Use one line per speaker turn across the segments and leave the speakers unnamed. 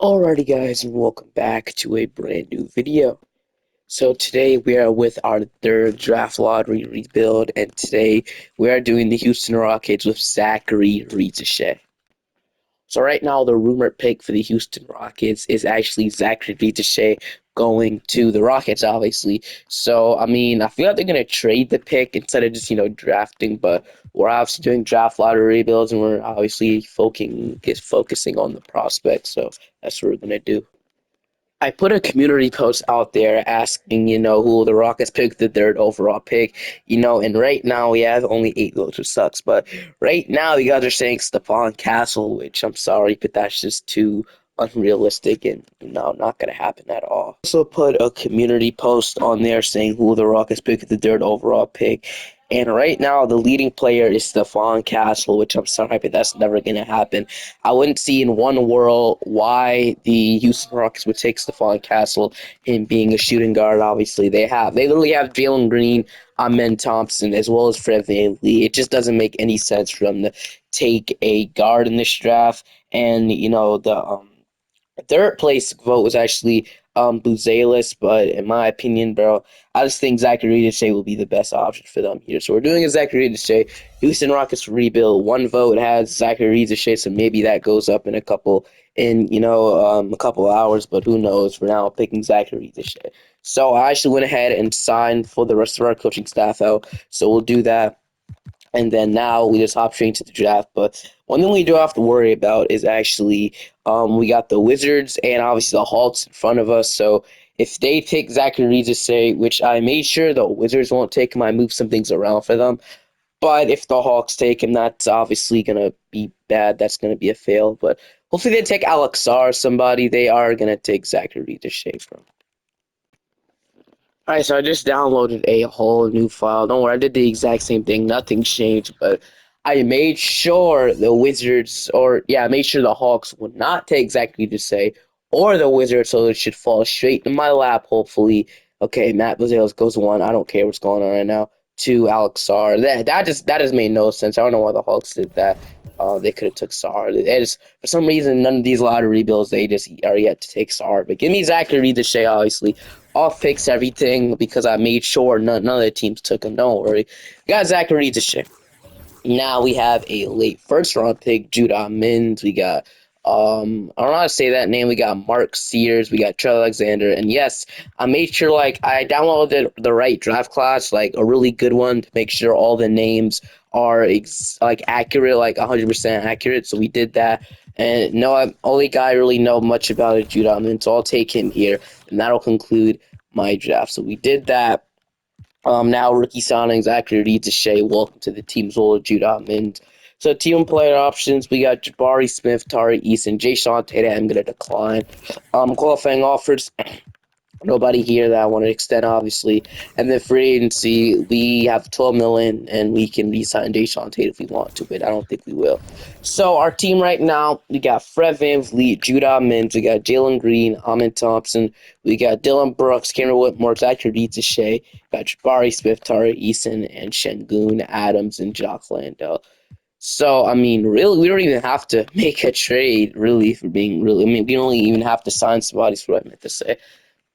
Alrighty guys, and welcome back to a brand new video. So today we are with our third draft lottery rebuild, and today we are doing the Houston Rockets with Zaccharie Risacher. So right now the rumored pick for the Houston Rockets is actually Zaccharie Risacher going to the Rockets, obviously. So I mean, I feel like they're gonna trade the pick instead of just drafting, but we're obviously doing draft lottery rebuilds, and we're obviously focusing on the prospects. So that's what we're gonna do. I put a community post out there asking, who the Rockets picked the third overall pick, and right now we have only 8 votes, which sucks. But right now you guys are saying Stephon Castle, which I'm sorry, but that's just too unrealistic and not gonna happen at all. Also put a community post on there saying who the Rockets picked the third overall pick. And right now, the leading player is Stephon Castle, which I'm sorry, but that's never going to happen. I wouldn't see in one world why the Houston Rockets would take Stephon Castle, him being a shooting guard. Obviously, they literally have Jalen Green, Amen Thompson, as well as Fred VanVleet. It just doesn't make any sense for them to take a guard in this draft. And the third place vote was actually Buzelis, but in my opinion, bro, I just think Zaccharie Risacher will be the best option for them here. So we're doing a Zaccharie Risacher. Houston Rockets rebuild. One vote has Zaccharie Risacher, so maybe that goes up in a couple hours, but who knows? For now, I'm picking Zaccharie Risacher. So I actually went ahead and signed for the rest of our coaching staff out. So we'll do that. And then now we just hop straight into the draft. But one thing we do have to worry about is actually we got the Wizards and obviously the Hawks in front of us. So if they take Zaccharie Risacher, which I made sure the Wizards won't take him, I moved some things around for them. But if the Hawks take him, that's obviously gonna be bad. That's gonna be a fail. But hopefully they take Alex or somebody. They are gonna take Zaccharie Risacher from. Alright, so I just downloaded a whole new file. Don't worry, I did the exact same thing. Nothing's changed, but I made sure the Wizards, I made sure the Hawks would not take exactly to say, or the Wizards, so it should fall straight in my lap, hopefully. Okay, Matt Buzelis goes one. I don't care what's going on right now. Two, Alex Sarr. That just made no sense. I don't know why the Hawks did that. They could have took Sarr. For some reason, none of these lottery bills, they just are yet to take Sarr. But give me Zaccharie Risacher, obviously. I'll fix everything because I made sure none of the teams took him. Don't worry. Got Zaccharie Risacher. Now we have a late first round pick, Judah Mins. We got I don't know how to say that name. We got Mark Sears, we got Trey Alexander, and yes, I made sure I downloaded the right draft class, like a really good one to make sure all the names are accurate, like 100% accurate. So we did that. And no, only guy I really know much about is Judah Mins, so I'll take him here, and that'll conclude my draft. So we did that. Now rookie signings, Zaccharie Risacher. Welcome to the team, Zola Judah Mint. So team player options, we got Jabari Smith, Tari Eason, Jay Sean Tatum. I'm gonna decline. Qualifying offers, nobody here that I want to extend, obviously. And then free agency, we have 12 million, and we can re-sign Deshaun Tate if we want to, but I don't think we will. So our team right now, we got Fred VanVleet, Judah Mintz, we got Jalen Green, Amen Thompson, we got Dylan Brooks, Cameron Whitmore, Zaccharie Risacher, got Jabari Smith, Tari Eason, and Şengün Adams and Jock Landale. So, I mean, really, we don't even have to make a trade, really, for being really. I mean, we don't even have to sign somebody, is what I meant to say.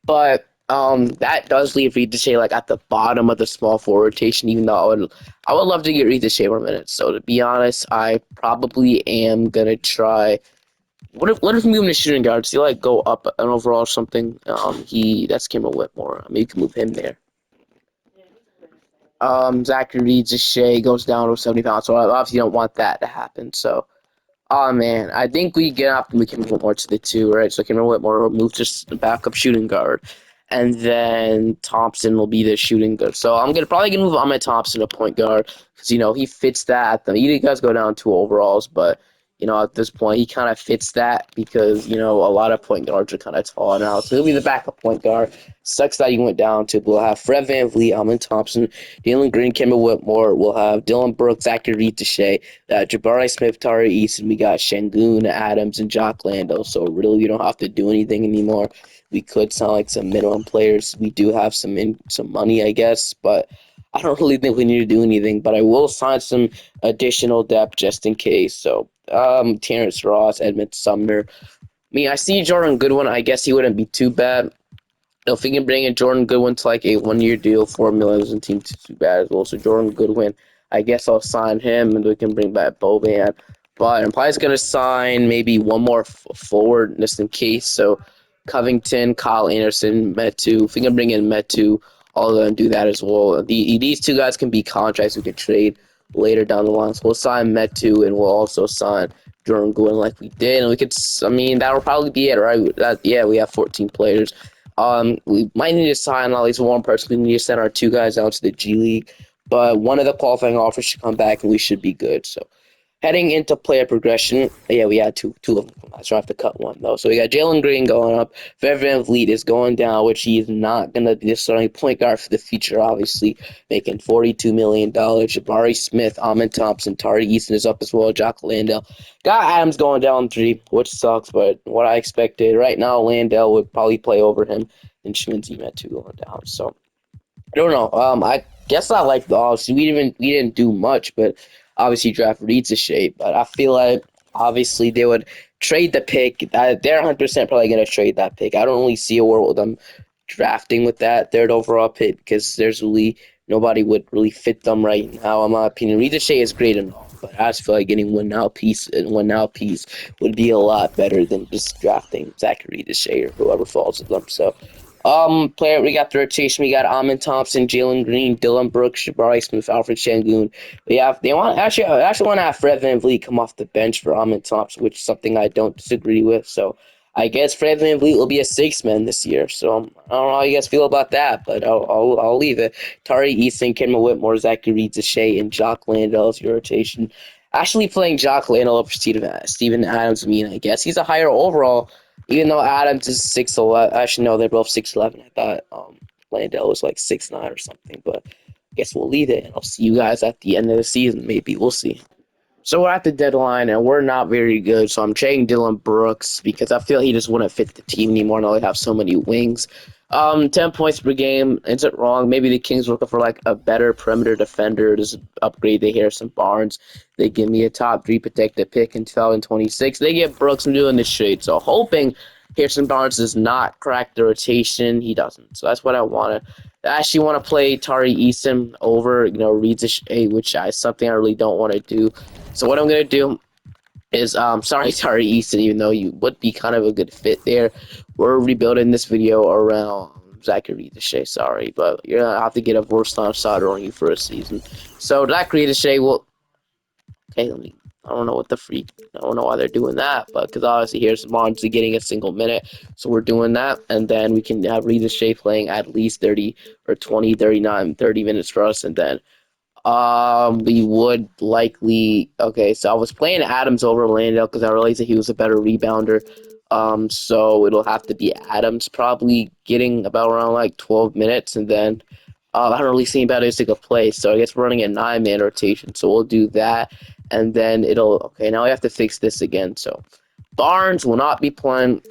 But that does leave Risacher at the bottom of the small forward rotation. Even though I would love to get Risacher for a minute. So to be honest, I probably am gonna try. What if we move him to shooting guard? Does he go up an overall or something? That's Cameron Whitmore. Maybe you can move him there. Zaccharie Risacher goes down to 70 pounds, so I obviously don't want that to happen. So. Oh man, I think we get up and we can move more to the two, right? So Cameron Whitmore will move to the backup shooting guard, and then Thompson will be the shooting guard. So I'm probably gonna move Ahmed Thompson to point guard because he fits that. He does go down 2 overalls, but at this point he kind of fits that because a lot of point guards are kind of tall now. So he'll be the backup point guard. Sucks that he went down to. We'll have Fred VanVleet, Ahmed Thompson, Jalen Green, Cameron Whitmore. We'll have Dylan Brooks, Zaccharie Risacher, Jabari Smith, Tari Eason. We got Şengün Adams and Jock Lando. So really, we don't have to do anything anymore. We could sound some minimum players. We do have some money, I guess, but I don't really think we need to do anything. But I will sign some additional depth just in case. So Terrence Ross, Edmund Sumner, mean, I see Jordan Goodwin. I guess he wouldn't be too bad. If we can bring in Jordan Goodwin to like a 1 year deal, 4 million doesn't seem too bad as well. So Jordan Goodwin, I guess I'll sign him, and we can bring back Boban. But I'm probably gonna sign maybe one more forward just in case. So Covington, Kyle Anderson, Metu. If we can bring in Metu, all of them do that as well. These two guys can be contracts we can trade later down the line. So we'll sign Metu, and we'll also sign Jordan Goodwin like we did, and we could. I mean, that'll probably be it, right? Yeah, we have 14 players. We might need to sign at least one person. We need to send our two guys out to the G League, but one of the qualifying offers should come back, and we should be good. So heading into player progression, yeah, we had two of them. So I have to cut one though. So we got Jalen Green going up. Fred VanVleet is going down, which he is not gonna be the starting point guard for the future. Obviously, making $42 million. Jabari Smith, Amin Thompson, Tari Eason is up as well. Jock Landale. Got Adams going down 3, which sucks, but what I expected. Right now, Landale would probably play over him, and Schminzi met 2 going down. So I don't know. I guess I like the obviously we didn't do much, but obviously draft reads a shape. But I feel like obviously they would trade the pick. They're 100% probably gonna trade that pick. I don't really see a world with them drafting with that third overall pick because there's really nobody would really fit them right now. In my opinion, Reed Shea is great and all, but I just feel like getting one now piece would be a lot better than just drafting Zaccharie Risacher or whoever falls with them. So. Player, we got the rotation. We got Amin Thompson, Jalen Green, Dylan Brooks, Jabari Smith, Alfred Şengün. I actually want to have Fred VanVleet come off the bench for Amin Thompson, which is something I don't disagree with. So I guess Fred VanVleet will be a 6 man this year. So I don't know how you guys feel about that, but I'll leave it. Tari Eason, Kenma Whitmore, Zaccharie Risacher, and Jock Landale is your rotation. Actually, playing Jock Landale over Steven Adams, I mean, I guess he's a higher overall. Even though Adams is 6'11", actually no, they're both 6'11". I thought Landell was like 6'9" or something, but I guess we'll leave it, and I'll see you guys at the end of the season. Maybe we'll see. So we're at the deadline, and we're not very good. So I'm trading Dylan Brooks because I feel he just wouldn't fit the team anymore. Now they have so many wings. 10 points per game isn't wrong. Maybe the Kings looking for like a better perimeter defender. Just upgrade the Harrison Barnes. They give me a top 3 protected pick in 2026. They get Brooks. I'm doing this trade. So hoping Harrison Barnes does not crack the rotation. He doesn't. So that's what I wanted. I actually want to play Tari Eason over, Reed's which is something I really don't want to do. So what I'm gonna do is sorry Tari Easton, even though you would be kind of a good fit there. We're rebuilding this video around Zaccharie Risacher, sorry, but you're gonna have to get a first time starter on you for a season. So Zaccharie Risacher will okay, I don't know what the freak I don't know why they're doing that, but because obviously here's Barnes getting a single minute. So we're doing that, and then we can have Risacher playing at least 30 or 20, 39, 30 minutes for us, and then we would likely. Okay, so I was playing Adams over Landale because I realized that he was a better rebounder. So it'll have to be Adams probably getting about around like 12 minutes, and then I don't really see anybody else take a play. So I guess we're running a 9 man rotation. So we'll do that, and then it'll. Okay, now we have to fix this again. So Barnes will not be playing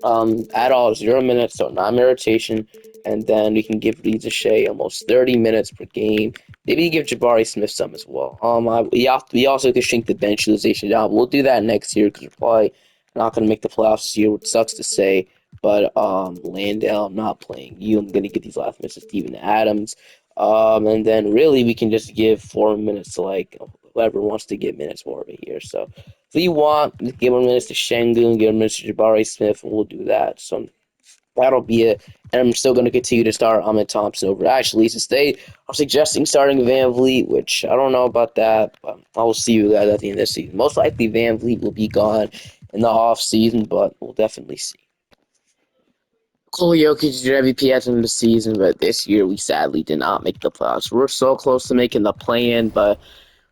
at all 0 minutes, so 9 man rotation, and then we can give Risacher almost 30 minutes per game. Maybe give Jabari Smith some as well. We also could shrink the bench utilization down. We'll do that next year because we're probably not going to make the playoffs this year, which sucks to say. But Landale, I'm not playing you. I'm going to get these last minutes to Steven Adams. And then really we can just give 4 minutes to like whoever wants to get minutes more over here. So if you want, give 1 minute to Şengün, give 1 minute to Jabari Smith, and we'll do that. So that'll be it. And I'm still going to continue to start Amin Thompson over Ashley. Since they are suggesting starting VanVleet, which I don't know about that, but I will see you guys at the end of the season. Most likely VanVleet will be gone in the off season, but we'll definitely see. Nikola Jokic did MVP at the end of the season, but this year we sadly did not make the playoffs. We're so close to making the play-in, but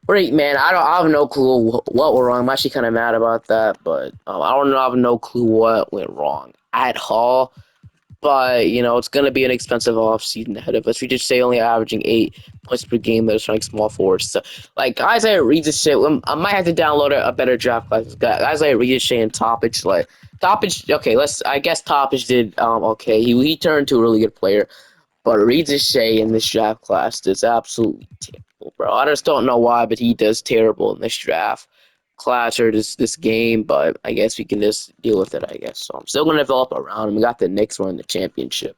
great, man. I have no clue what went wrong. I'm actually kind of mad about that, but I have no clue what went wrong at all. But, it's going to be an expensive offseason ahead of us. We just say only averaging 8 points per game. They're trying small forwards. So, like, guys that read this shit, I might have to download a better draft class. Guys like read this shit and Topic, okay, I guess Topic did, okay. He turned to a really good player. But Risacher in this draft class is absolutely terrible, bro. I just don't know why, but he does terrible in this draft class or this game, but I guess we can just deal with it, I guess. So I'm still gonna develop around him. We got the Knicks winning the championship.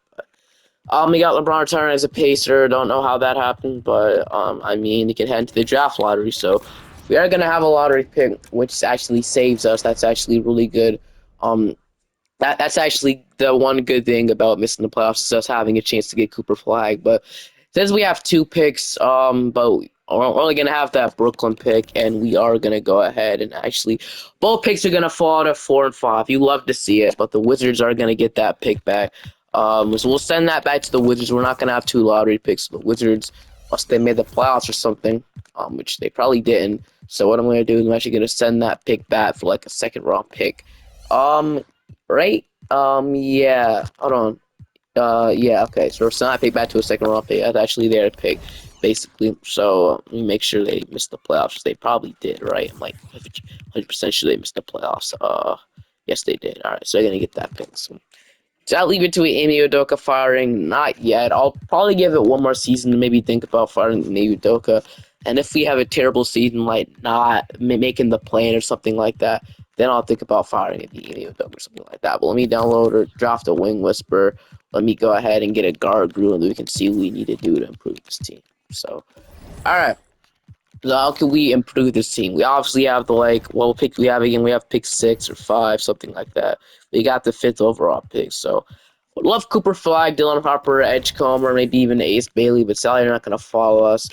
We got LeBron retiring as a Pacer. Don't know how that happened, but I mean, he can head into the draft lottery. So we are gonna have a lottery pick, which actually saves us. That's actually really good. Um, that's actually the one good thing about missing the playoffs is us having a chance to get Cooper Flag. But since we have two picks, but we're only gonna have that Brooklyn pick, and we are gonna go ahead and actually both picks are gonna fall to 4 and 5. You love to see it, but the Wizards are gonna get that pick back. So we'll send that back to the Wizards. We're not gonna have two lottery picks. The Wizards, unless they made the playoffs or something, which they probably didn't. So what I'm gonna do is I'm actually gonna send that pick back for like a second round pick. Um, right? Yeah. Hold on. Yeah, okay. So it's not pick back to a second round pick. That's actually their pick, basically. So let me make sure they missed the playoffs. They probably did, right? I'm like 100% sure they missed the playoffs. Yes, they did. All right, so they're gonna get that pick. So does that leave it to Amy Udoka firing? Not yet. I'll probably give it one more season to maybe think about firing Amy Udoka. And if we have a terrible season, like not making the plan or something like that, then I'll think about firing Amy Udoka or something like that. But let me download or draft a wing whisper. Let me go ahead and get a guard grew, and we can see what we need to do to improve this team. So, all right. So how can we improve this team? We obviously have the pick we have again. We have pick 6 or 5, something like that. We got the 5th overall pick. So would love Cooper Flag, Dylan Harper, Edgecomber, maybe even Ace Bailey, but sadly they're not going to follow us.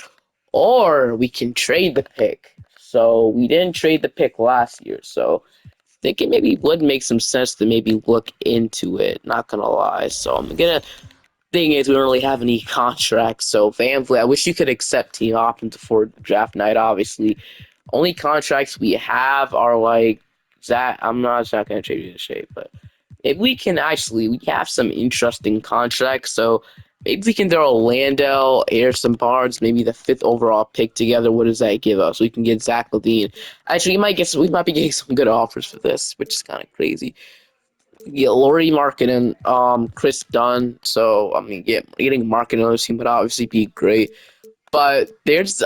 Or we can trade the pick. So we didn't trade the pick last year. So I think it maybe would make some sense to maybe look into it. Not gonna lie. So I'm gonna thing is, we don't really have any contracts. So, VanVleet, I wish you could accept team options for draft night. Obviously, only contracts we have are like that. I'm not going to trade you to shape, but if we can actually, we have some interesting contracts. So maybe we can throw Landell, Harrison Barnes, maybe the 5th overall pick together. What does that give us? We can get Zach LaVine. Actually, we might be getting some good offers for this, which is kind of crazy. Yeah, Laurie Markkinen, Chris Dunn. So I mean, getting Markkinen on the team would obviously be great. But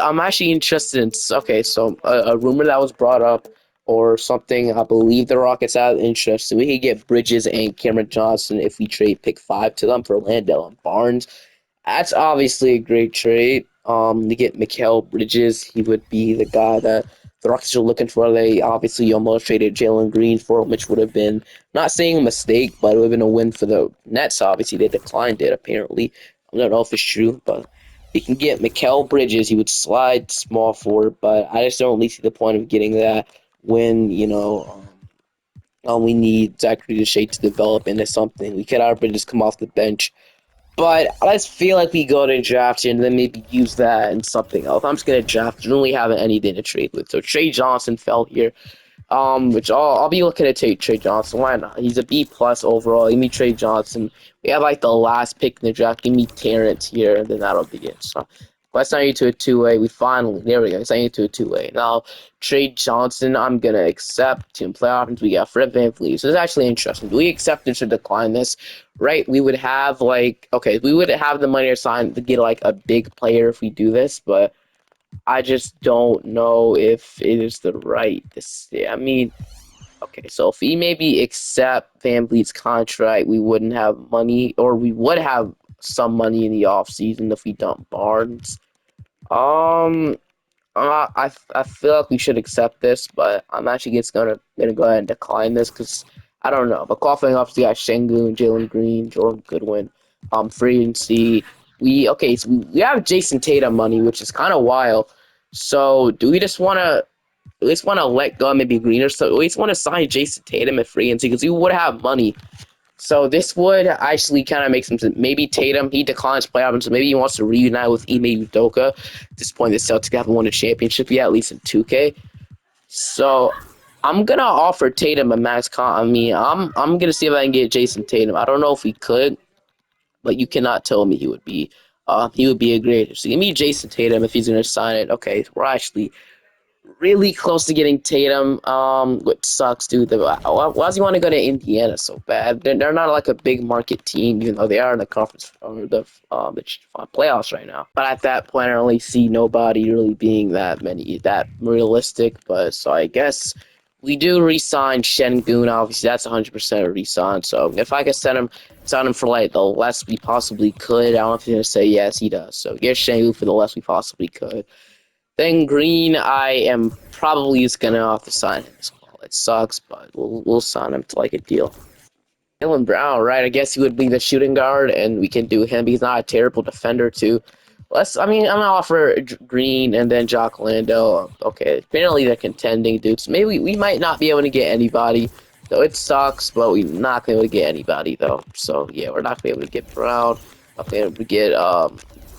I'm actually interested in. Okay, so a rumor that was brought up or something. I believe the Rockets have interest. So we could get Bridges and Cameron Johnson if we trade pick 5 to them for Landell and Barnes. That's obviously a great trade. To get Mikal Bridges, he would be the guy that the Rockets are looking for. They obviously almost traded Jalen Green for him, which would have been not saying a mistake, but it would have been a win for the Nets. Obviously, they declined it. Apparently, I don't know if it's true, but we can get Mikal Bridges. He would slide small forward, but I just don't really see the point of getting that when we need Zaccharie Risacher to develop into something. We could have Bridges come off the bench, but I just feel like we go to draft and then maybe use that in something else. I'm just gonna draft. I don't really have anything to trade with. So Trey Johnson fell here. Which I'll be looking to take Trey Johnson. Why not? He's a B plus overall. Give me Trey Johnson. We have like the last pick in the draft. Give me Terrence here, and then that'll be it. So let's sign you to a 2-way. There we go. Sign you to a 2-way. Now Trey Johnson, I'm gonna accept team play options. We got Fred VanVleet. So it's actually interesting. Do we accept this or decline this? Right? We would have we would have the money assigned to get like a big player if we do this, but I just don't know if it is the right. I mean, okay, so if we maybe accept VanVleet's contract, we wouldn't have money, or we would have some money in the offseason if we dump Barnes. Um, I feel like we should accept this, but I'm actually just gonna go ahead and decline this because I don't know. But qualifying obviously got Şengün, Jalen Green, Jordan Goodwin, free and see. So we have Jason Tatum money, which is kind of wild. So do we just want to at least want to let go maybe Green or so? At least want to sign Jason Tatum at free and see because we would have money. So this would actually kind of make some sense. Maybe Tatum, he declines playoffs, so maybe he wants to reunite with Ime Udoka. At this point, the Celtics haven't won a championship yet, at least in 2K. So I'm gonna offer Tatum a max con. I mean, I'm gonna see if I can get Jason Tatum. I don't know if we could, but you cannot tell me he would be a great. So give me Jason Tatum if he's gonna sign it. Okay, we're actually really close to getting Tatum. Which sucks, dude. Why does he want to go to Indiana so bad? They're not like a big market team, even though they are in the conference or the playoffs right now. But at that point, I don't really see nobody really being that realistic. But so I guess we do re-sign Şengün. Obviously, that's 100% a re-sign. So if I could sign him for like the less we possibly could, I don't know if he's gonna say yes. He does. So get Şengün for the less we possibly could. Then Green, I am probably just gonna have to sign him as well. It sucks, but we'll sign him to like a deal. Dylan Brown, right? I guess he would be the shooting guard, and we can do him. He's not a terrible defender too. I mean, I'm gonna offer Green and then Jock Lando. Okay, apparently they're contending dudes. Maybe we might not be able to get anybody, though it sucks. But we're not gonna be able to get anybody though. So yeah, we're not gonna be able to get Brown. Not gonna be able to get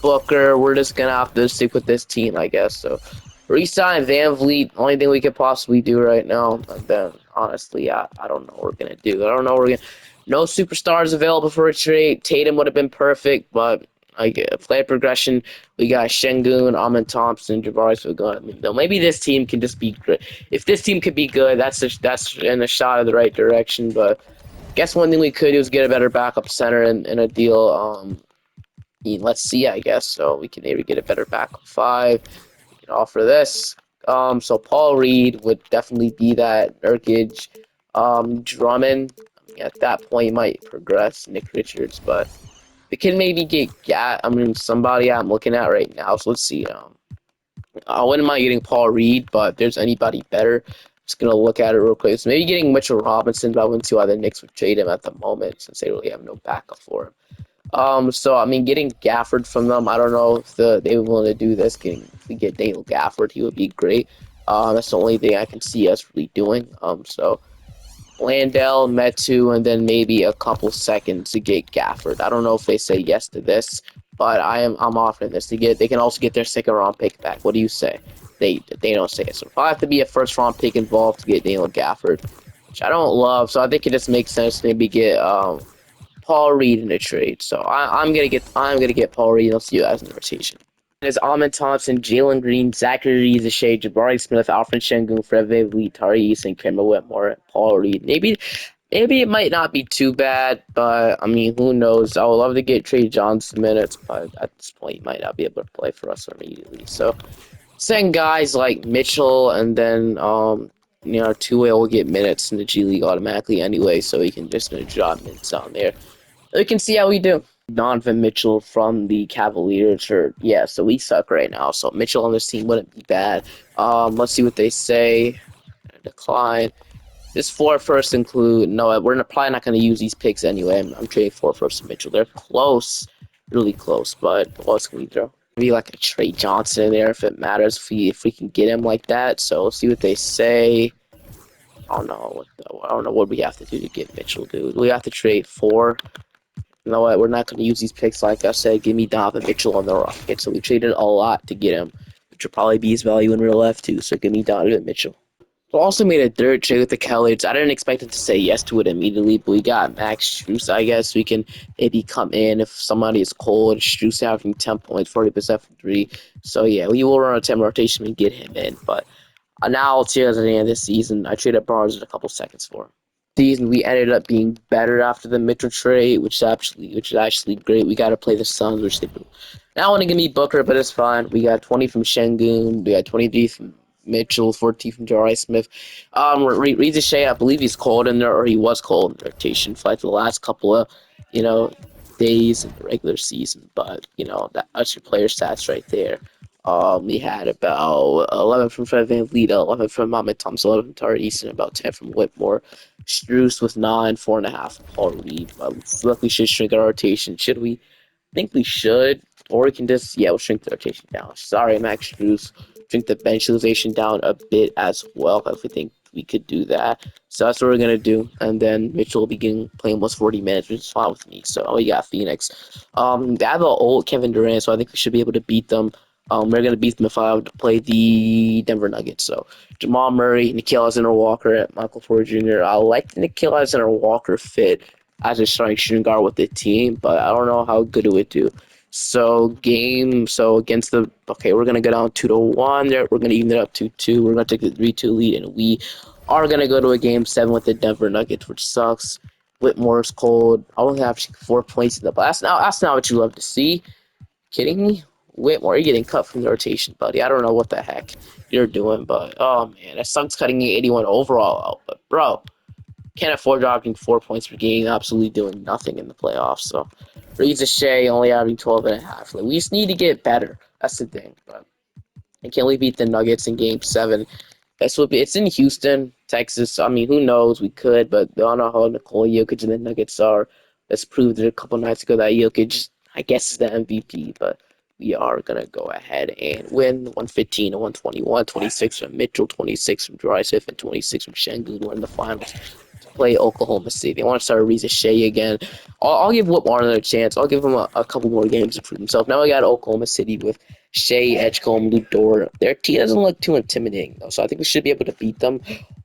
Booker. We're just gonna have to stick with this team, I guess. So resign Van Vliet. Only thing we could possibly do right now. And then honestly, I don't know what we're gonna do. I don't know what we're gonna. No superstars available for a trade. Tatum would have been perfect, but like play progression, we got Şengün, Amin Thompson, Jabari Smoke. I mean, though maybe this team can just be good. If this team could be good, that's in a shot of the right direction. But I guess one thing we could do is get a better backup center in a deal. Let's see, I guess. So we can maybe get a better backup five. We can offer this. So Paul Reed would definitely be that. Nurkic, Drummond. I mean, at that point, he might progress. Nick Richards, but we can maybe get somebody I'm looking at right now. So let's see. I wouldn't mind getting Paul Reed, but if there's anybody better, I'm just gonna look at it real quick. So maybe getting Mitchell Robinson, but I wouldn't see why the Knicks would trade him at the moment since they really have no backup for him. So I mean, getting Gafford from them, I don't know if they would want to do this. If we get Daniel Gafford, he would be great. That's the only thing I can see us really doing. So Landell, Metu, and then maybe a couple seconds to get Gafford. I don't know if they say yes to this, but I'm offering this to get. They can also get their second round pick back. What do you say? They don't say it. So probably have to be a first round pick involved to get Daniel Gafford, which I don't love. So I think it just makes sense to maybe get Paul Reed in a trade. So I'm gonna get Paul Reed. I'll see you guys in the rotation. There's Amin Thompson, Jalen Green, Zaccharie Risacher, Jabari Smith, Alfred Şengün, Fred VanVleet, Tari Eason, Kemba Whitmore, Paul Reed. Maybe it might not be too bad, but I mean, who knows? I would love to get Trey Johnson minutes, but at this point, he might not be able to play for us immediately. So send guys like Mitchell, and then two-way will get minutes in the G League automatically anyway, so he can just drop minutes down there. We can see how we do. Donovan Mitchell from the Cavaliers, so we suck right now. So Mitchell on this team wouldn't be bad. Let's see what they say. Decline. This 4 first include. No, we're probably not going to use these picks anyway. I'm trading 4 first to Mitchell. They're close, really close. But what else can we throw? Maybe like a Trey Johnson in there if it matters. If we can get him like that. So let's see what they say. I don't know what we have to do to get Mitchell, dude. We have to trade 4. You know what? We're not going to use these picks. Like I said, give me Donovan Mitchell on the Rockets. So we traded a lot to get him, which will probably be his value in real life too. So give me Donovan Mitchell. We also made a third trade with the Cavaliers. I didn't expect him to say yes to it immediately, but we got Max Strus. I guess we can maybe come in if somebody is cold. Strus having 10 points, 40% from 3. So yeah, we will run a 10 rotation and get him in. But now it's here at the end of this season. I traded Barnes in a couple seconds for him. Season we ended up being better after the Mitchell trade, which is actually great. We got to play the Suns, which they do. Now want to give me Booker, but it's fine. We got 20 from Şengün. We got 23 from Mitchell, 14 from Jabari Smith. Risacher, I believe he's cold in there, or he was cold in the rotation for like the last couple of days in the regular season. But that's your player stats right there. We had about 11 from Fred VanVleet, 11 from Amin Thompson, 11 from Tari Eason, about 10 from Whitmore. Strus with 9, 4.5 from Paul Reed. Feel like we should shrink our rotation. Should we? I think we should. Or we can just, we'll shrink the rotation down. Sorry, Max Strus. Shrink the bench utilization down a bit as well if we think we could do that. So that's what we're going to do. And then Mitchell will begin playing almost 40 minutes, which is fine with me. So we got Phoenix. They have an old Kevin Durant, so I think we should be able to beat them. We're going to beat them if I have to play the Denver Nuggets. So Jamal Murray, Nickeil Alexander-Walker, Michael Porter Jr. I like the Nickeil Alexander-Walker fit as a starting shooting guard with the team, but I don't know how good it would do. So against the okay, we're gonna go down 2-1. There, we're gonna even it up 2-2. We're gonna take the 3-2 lead, and we are gonna go to a game 7 with the Denver Nuggets, which sucks. Whitmore's cold. I only have 4 points in the blast. That's not what you love to see. Kidding me? Whitmore, you're getting cut from the rotation, buddy. I don't know what the heck you're doing, but oh man, that sucks cutting you 81 overall out. But bro, can't afford dropping 4 points per game, absolutely doing nothing in the playoffs. So Risacher only averaging 12 and a half. Like, we just need to get better. That's the thing. But and can we beat the Nuggets in Game 7? That's what it's in Houston, Texas. I mean, who knows? We could, but I don't know how Nikola Jokic and the Nuggets are. Let's prove that a couple nights ago that Jokic, I guess, is the MVP, but we are going to go ahead and win 115 to 121, 26 from Mitchell, 26 from Drysmith, and 26 from Şengün. We're in the finals to play Oklahoma City. They want to start Ariza Shea again. I'll give Whitmore another chance. I'll give him a couple more games to prove himself. Now I got Oklahoma City with Shea, Edgecombe, Luke Dort. Their team doesn't look too intimidating, though, so I think we should be able to beat them.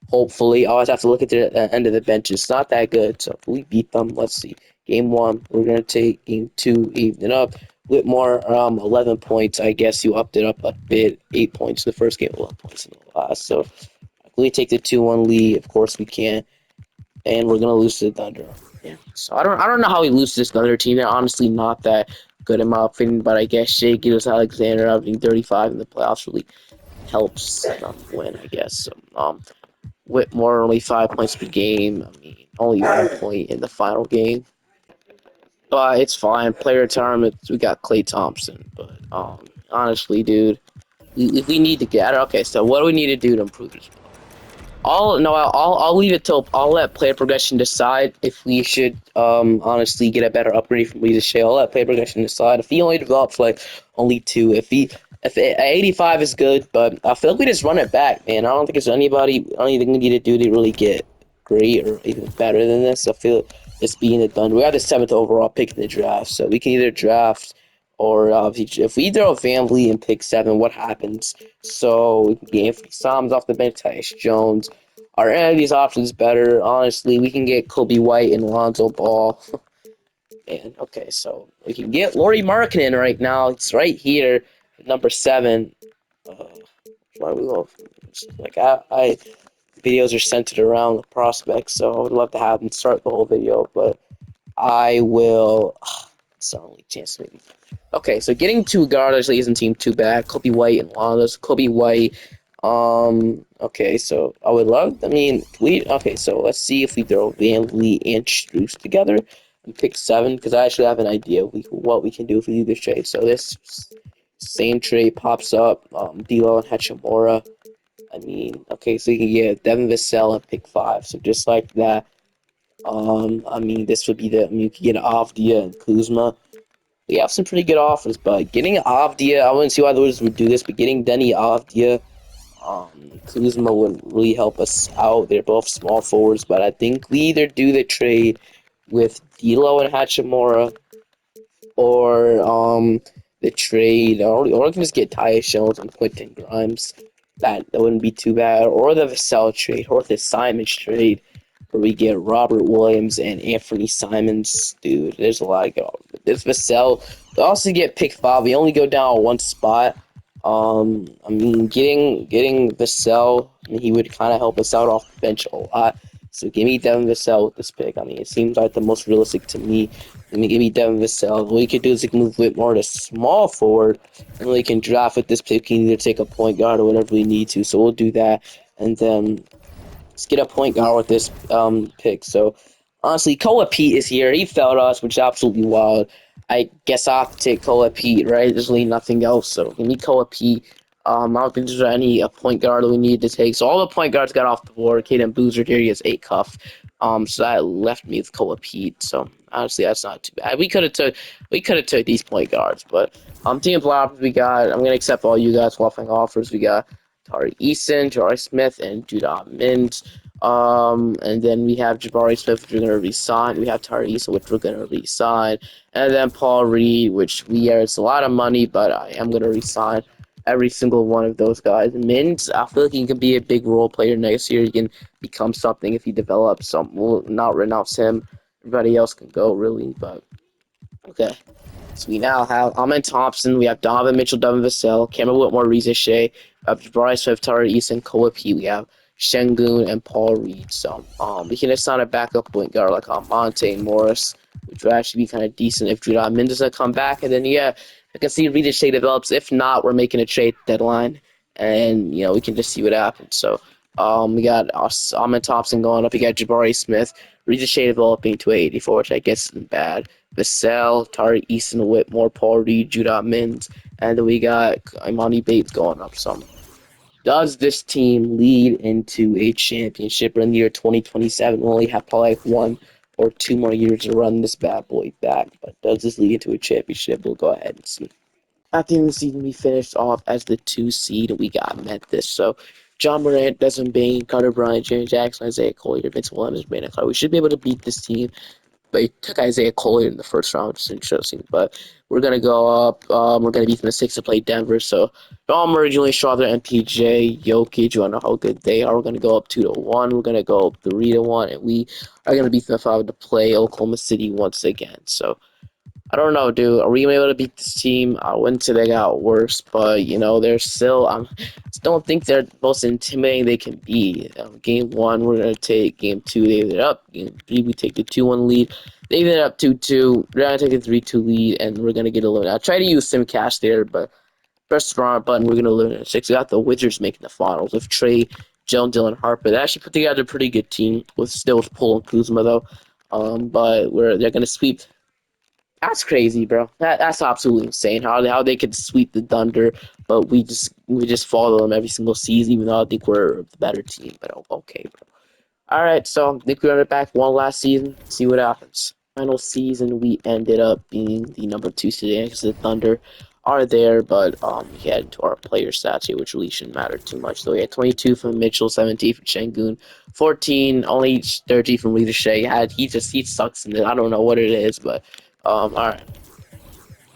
Hopefully, I always have to look at the end of the bench. It's not that good, so if we beat them, let's see. Game 1, we're going to take Game 2, even up. Whitmore, 11 points. I guess you upped it up a bit. 8 points in the first game, 11 points in the last. So, if we take the 2-1 lead, of course we can, and we're going to lose to the Thunder. Yeah. So, I don't know how we lose to this Thunder team. They're honestly not that good in my opinion, but I guess Shea Gilgeous-Alexander averaging 35 in the playoffs really helps win, I guess. So, Whitmore only 5 points per game. I mean, only 1 point in the final game, but it's fine. Player retirement, we got Klay Thompson, but honestly, dude, we need to get. Okay, so what do we need to do to improve this? I'll leave it till I'll let player progression decide if we should honestly get a better upgrade from Lisa Shea. I'll let player progression decide. If he only develops like only 2, if 85 is good, but I feel like we just run it back, man. I don't think there's anything we need to do to really get great or even better than this. I feel it's being done. We have the 7th overall pick in the draft, so we can either draft or if we throw Van and pick 7, what happens? So we can get Anthony Simons off the bench, Tyus Jones. Are any of these options better? Honestly, we can get Kobe White and Lonzo Ball. And okay, so we can get Lauri Markkanen right now. It's right here, number 7. Why we go? Like I videos are centered around the prospects, so I would love to have them start the whole video, but I will. It's our only chance, maybe. Okay, so getting 2 guards isn't team too bad. Kobe White and Lonzo. Kobe White. Okay, so I would love. I mean, okay, so let's see if we throw Van Vliet and Strus together and pick 7, because I actually have an idea of what we can do if we do this trade. So this same trade pops up. D'Lo and Hachimura. I mean, okay, so you can get Devin Vassell and pick 5. So just like that. I mean, this would be you could get Avdia and Kuzma. We have some pretty good offers, but getting Avdia, I wouldn't see why the Wizards would do this, but getting Denny Avdia, Kuzma would really help us out. They're both small forwards, but I think we either do the trade with D'Lo and Hachimura, or the trade, or we can just get Tyus Jones and Quentin Grimes. That wouldn't be too bad. Or the Vassell trade, or the Simons trade, where we get Robert Williams and Anthony Simons. Dude, there's a lot of go. This Vassell, we also get pick 5. We only go down 1 spot. I mean, getting Vassell, I mean, he would kind of help us out off the bench a lot. So give me Devin Vassell with this pick. I mean, it seems like the most realistic to me. I mean, give me Devin Vassell. What we could do is we can move Whitmore to small forward, and we can draft with this pick. We can either take a point guard or whatever we need to. So we'll do that, and then let's get a point guard with this pick. So honestly, Koa Pete is here. He fell to us, which is absolutely wild. I guess I have to take Koa Pete, right? There's really nothing else. So give me Koa Pete. I don't think there's any point guard that we need to take. So all the point guards got off the board. Caden Boozer here, he has 8 cuff. So that left me with Koa Pete. So honestly, that's not too bad. We could have took these point guards, but team blocks we got. I'm gonna accept all you guys qualifying offers. We got Tari Eason, Jabari Smith, and Judah Mint. And then we have Jabari Smith, which we're going to re-sign. We have Tari Eason, which we're going to re-sign. And then Paul Reed, which it's a lot of money, but I am going to re-sign every single one of those guys. Mint, I feel like he can be a big role player next year. He can become something if he develops something. We'll not renounce him. Everybody else can go, really, but okay. So we now have Amen Thompson, we have Donovan Mitchell, Devin Vassell, Cameron Whitmore, Risacher, Jabari Swift, Tari Eason, Koa P. We have Şengün and Paul Reed. So we can assign a backup point guard like Monte Morris, which would actually be kind of decent if Judah Mendes doesn't come back. And then yeah, I can see Risacher develops. If not, we're making a trade deadline, and you know we can just see what happens. So we got Amen Thompson going up. We got Jabari Smith, Risacher developing to 84, which I guess isn't bad. Vassell, Tari Eason, Whitmore, Paul Reed, Judah Mins, and then we got Imani Bates going up some. Does this team lead into a championship in the year 2027? We'll only have probably like 1 or 2 more years to run this bad boy back, but does this lead into a championship? We'll go ahead and see. At the end of the season, we finished off as the 2 seed. We got Memphis. So John Morant, Desmond Bain, Carter Bryant, James Jackson, Isaiah Collier, Vince Williams, Brandon Clark. We should be able to beat this team. But he took Isaiah Collier in the first round, which is interesting. But we're gonna go up. We're gonna beat them at 6 to play Denver. So Jamal Murray, Julian Schroeder, MPJ, Jokic. You wanna know how good they are? We're gonna go up 2-1. We're gonna go up 3-1, and we are gonna beat them 5 to play Oklahoma City once again. So I don't know, dude. Are we gonna be able to beat this team? I wouldn't say they got worse, but you know they're still. Don't think they're the most intimidating they can be. Game one, we're gonna take. Game two, they ended up. Game three, we take the 2-1 lead. They ended up 2-2. We're gonna take a 3-2 lead, and we're gonna get eliminated. I try to use SimCast there, but press the wrong button. We're gonna eliminate 6. We got the Wizards making the finals with Trey, Joe, Dylan Harper. They actually put together a pretty good team with still with Poole and Kuzma though. But they're gonna sweep. That's crazy, bro. That's absolutely insane. How they could sweep the Thunder, but we just follow them every single season, even though I think we're the better team. But okay, bro. All right, so I think we run it back one last season. See what happens. Final season, we ended up being the number 2 seed because the Thunder are there, but we had into our player stats here, which really shouldn't matter too much. So we had 22 from Mitchell, 17 from Şengün, 14 only 30 from Risacher. He sucks in it. I don't know what it is, but all right,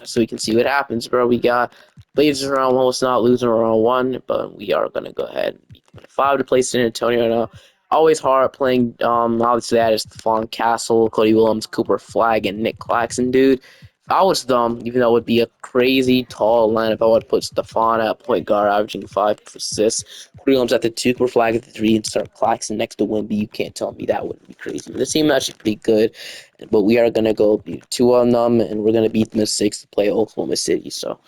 so we can see what happens, bro. We got Blazers around almost not losing around 1, but we are gonna go ahead and beat them in 5 to play San Antonio now. Always hard playing. Obviously that is Stephon Castle, Cody Williams, Cooper Flagg, and Nick Claxton, dude. If I was them, even though it would be a crazy tall lineup, I would put Stephon at point guard, averaging 5 assists. Cody Williams at the 2, Cooper Flagg at the 3, and start Claxton next to Wemby. You can't tell me that wouldn't be crazy. But the team is actually pretty good, but we are gonna go 2 on them, and we're gonna beat them at 6 to play Oklahoma City. So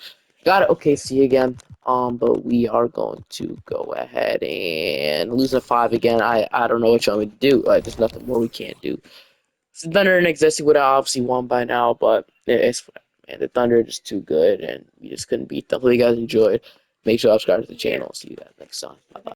got it. Okay, see you again. But we are going to go ahead and lose a 5 again. I don't know what you want me to do. Like, there's nothing more we can't do. The Thunder and existing would have obviously won by now, but it's man, the Thunder are just too good, and we just couldn't beat them. Hopefully, you guys enjoyed. Make sure to subscribe to the channel. See you guys next time. Bye.